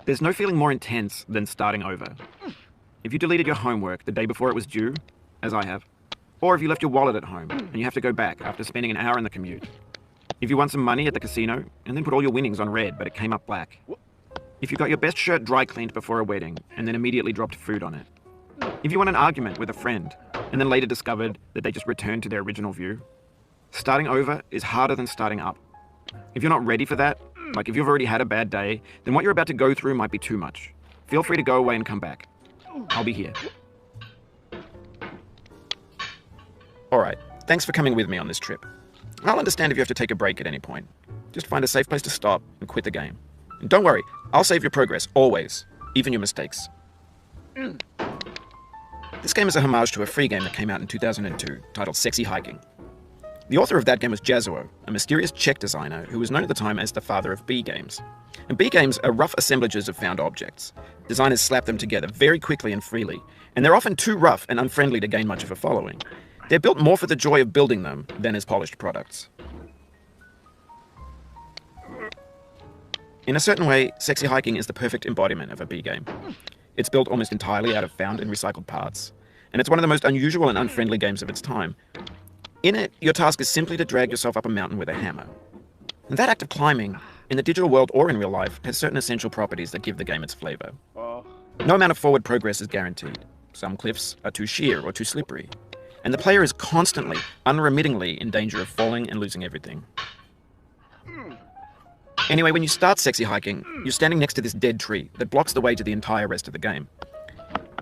There's no feeling more intense than starting over. If you deleted your homework the day before it was due, as I have, or if you left your wallet at home and you have to go back after spending an hour in the commute. If you won some money at the casino and then put all your winnings on red but it came up black. If you got your best shirt dry cleaned before a wedding and then immediately dropped food on it. If you won an argument with a friend and then later discovered that they just returned to their original view. Starting over is harder than starting up. If you're not ready for that, like if you've already had a bad day, then what you're about to go through might be too much. Feel free to go away and come back. I'll be here. Alright, thanks for coming with me on this trip. I'll understand if you have to take a break at any point. Just find a safe place to stop and quit the game. And don't worry, I'll save your progress, always, even your mistakes. This game is a homage to a free game that came out in 2002, titled Sexy Hiking. The author of that game was Jazuo, a mysterious Czech designer who was known at the time as the father of B games. And B games are rough assemblages of found objects. Designers slap them together very quickly and freely, and they're often too rough and unfriendly to gain much of a following. They're built more for the joy of building them than as polished products. In a certain way, Sexy Hiking is the perfect embodiment of a B game. It's built almost entirely out of found and recycled parts, and it's one of the most unusual and unfriendly games of its time. In it, your task is simply to drag yourself up a mountain with a hammer. And that act of climbing, in the digital world or in real life, has certain essential properties that give the game its flavor. No amount of forward progress is guaranteed. Some cliffs are too sheer or too slippery, and the player is constantly, unremittingly in danger of falling and losing everything. Anyway, when you start Sexy Hiking, you're standing next to this dead tree that blocks the way to the entire rest of the game.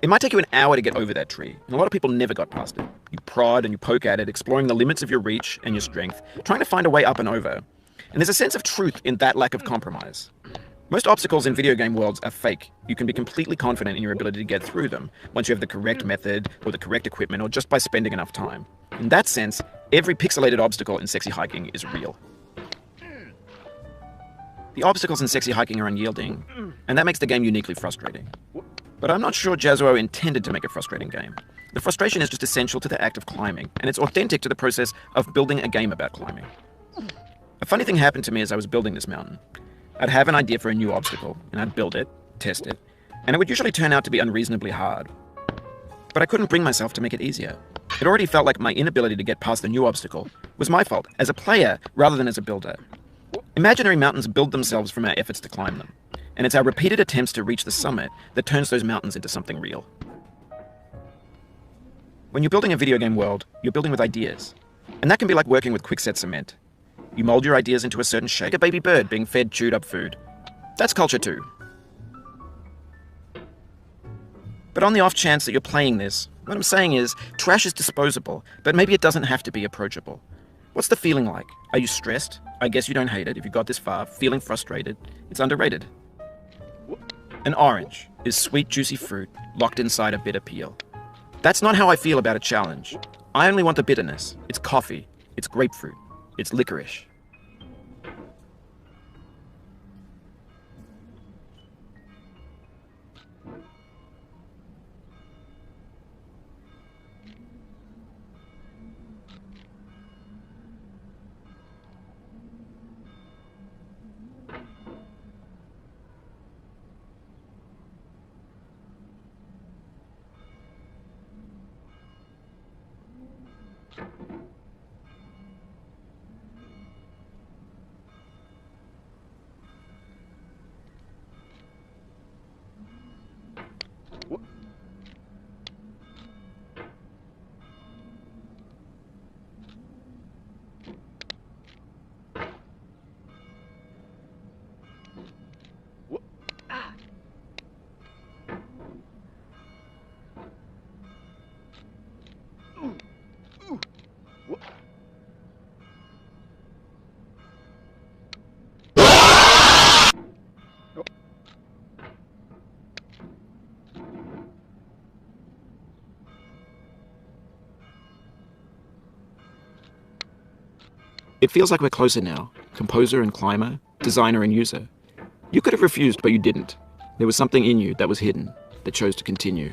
It might take you an hour to get over that tree, and a lot of people never got past it. You prod and you poke at it, exploring the limits of your reach and your strength, trying to find a way up and over. And there's a sense of truth in that lack of compromise. Most obstacles in video game worlds are fake. You can be completely confident in your ability to get through them once you have the correct method or the correct equipment or just by spending enough time. In that sense, every pixelated obstacle in Sexy Hiking is real. The obstacles in Sexy Hiking are unyielding, and that makes the game uniquely frustrating. But I'm not sure Jazuo intended to make a frustrating game. The frustration is just essential to the act of climbing, and it's authentic to the process of building a game about climbing. A funny thing happened to me as I was building this mountain. I'd have an idea for a new obstacle, and I'd build it, test it, and it would usually turn out to be unreasonably hard. But I couldn't bring myself to make it easier. It already felt like my inability to get past the new obstacle was my fault, as a player rather than as a builder. Imaginary mountains build themselves from our efforts to climb them. And it's our repeated attempts to reach the summit that turns those mountains into something real. When you're building a video game world, you're building with ideas. And that can be like working with quickset cement. You mold your ideas into a certain shape, like a baby bird being fed chewed up food. That's culture too. But on the off chance that you're playing this, what I'm saying is, trash is disposable, but maybe it doesn't have to be approachable. What's the feeling like? Are you stressed? I guess you don't hate it if you got this far, feeling frustrated. It's underrated. An orange is sweet, juicy fruit locked inside a bitter peel. That's not how I feel about a challenge. I only want the bitterness. It's coffee. It's grapefruit. It's licorice. It feels like we're closer now, composer and climber, designer and user. You could have refused, but you didn't. There was something in you that was hidden, that chose to continue.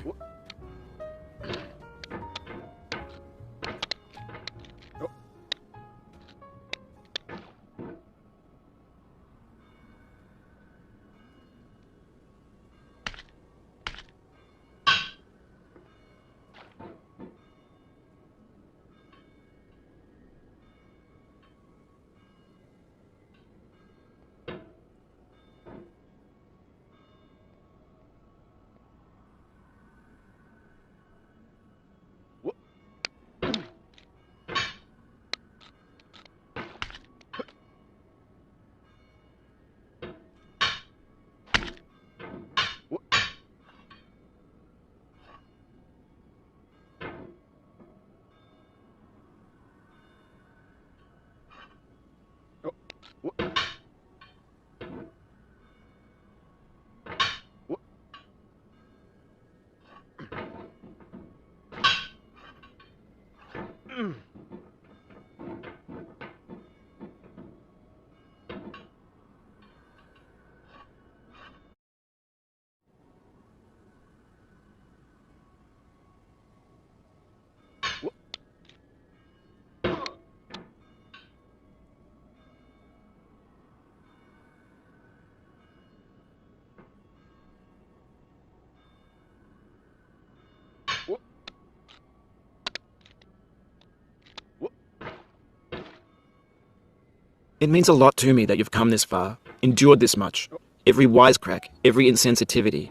It means a lot to me that you've come this far, endured this much. Every wisecrack, every insensitivity,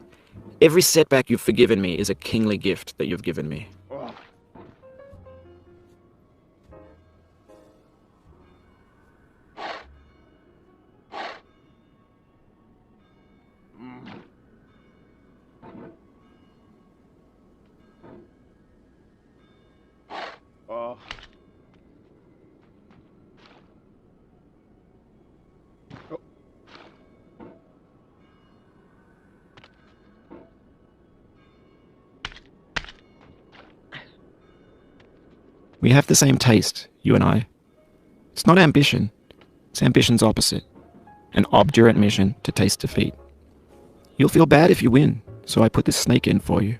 every setback you've forgiven me is a kingly gift that you've given me. We have the same taste, you and I. It's not ambition. It's ambition's opposite. An obdurate mission to taste defeat. You'll feel bad if you win, so I put this snake in for you.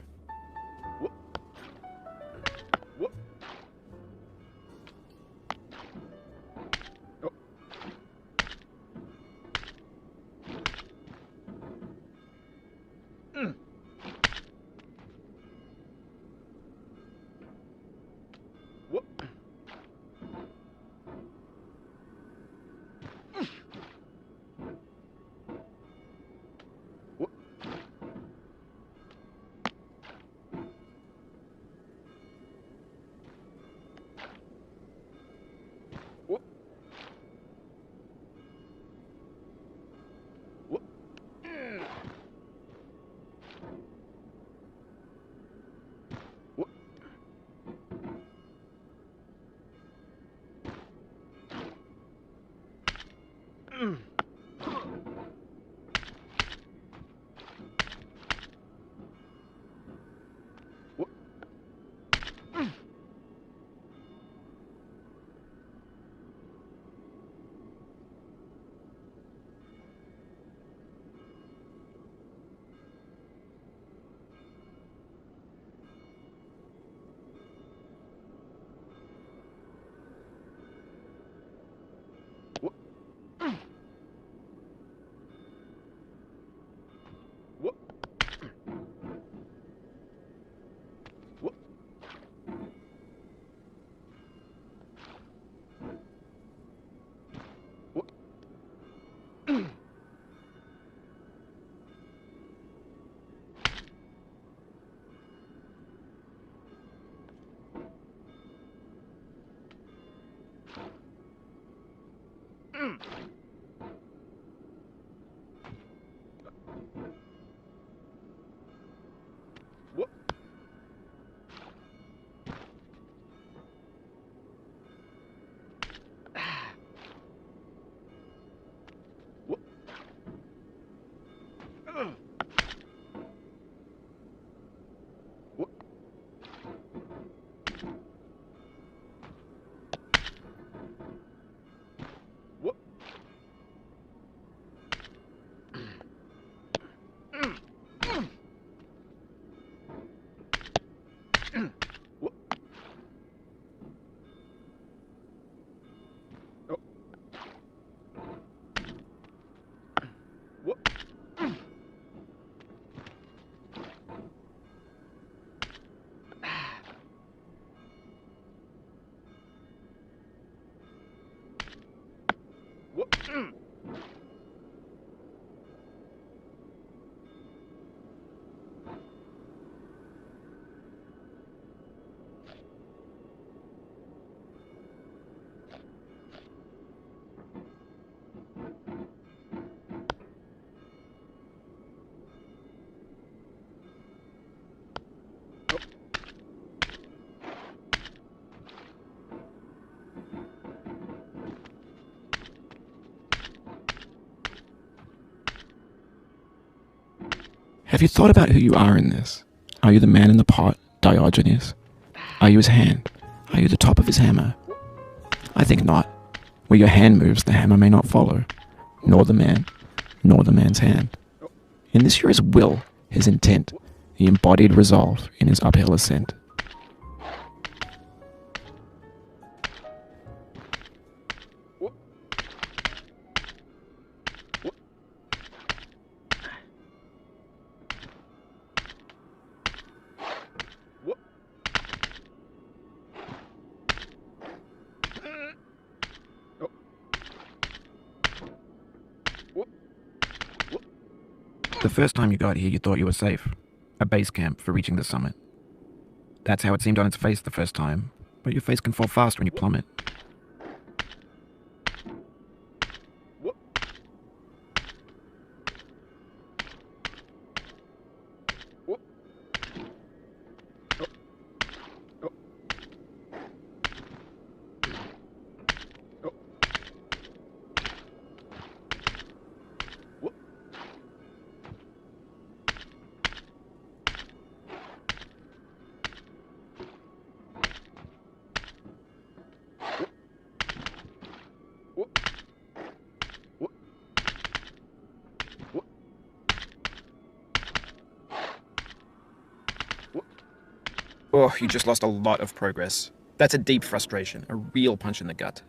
Have you thought about who you are in this? Are you the man in the pot, Diogenes? Are you his hand? Are you the top of his hammer? I think not. Where your hand moves, the hammer may not follow, nor the man, nor the man's hand. In this you're his will, his intent, the embodied resolve in his uphill ascent. The first time you got here, you thought you were safe. A base camp for reaching the summit. That's how it seemed on its face the first time, but your face can fall fast when you plummet. Oh, you just lost a lot of progress. That's a deep frustration, a real punch in the gut.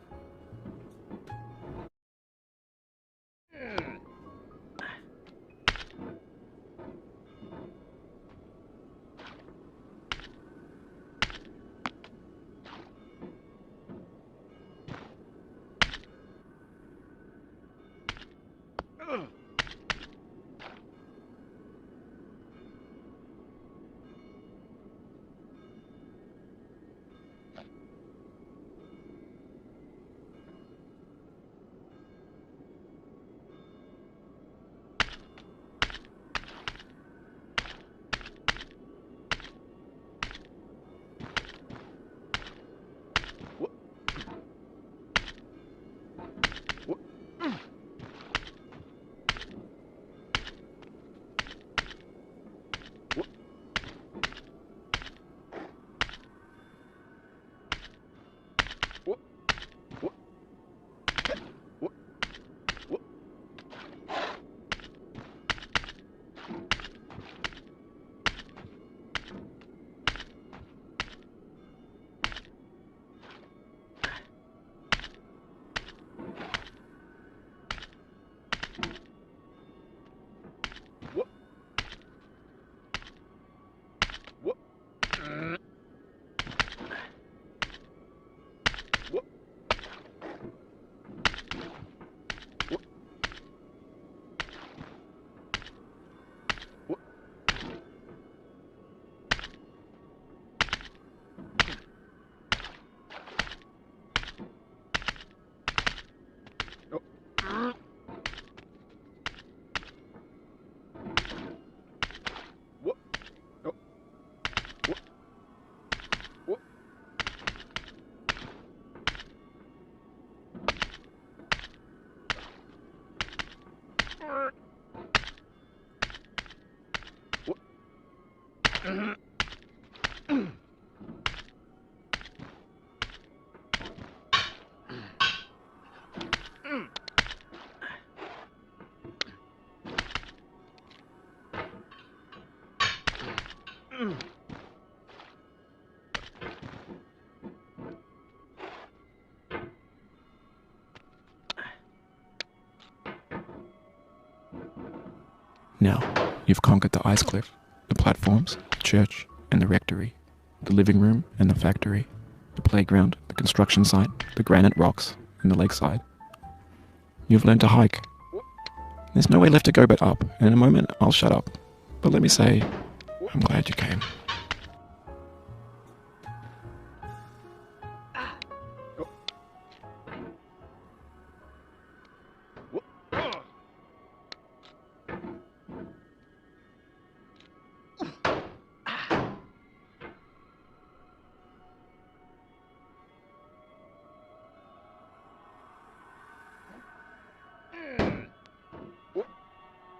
Now, you've conquered the ice cliff, the platforms, the church, and the rectory, the living room and the factory, the playground, the construction site, the granite rocks, and the lakeside. You've learned to hike. There's no way left to go but up, and in a moment I'll shut up. But let me say, I'm glad you came.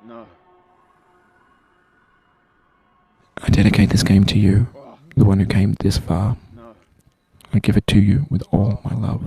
No. I dedicate this game to you, the one who came this far. No. I give it to you with all my love.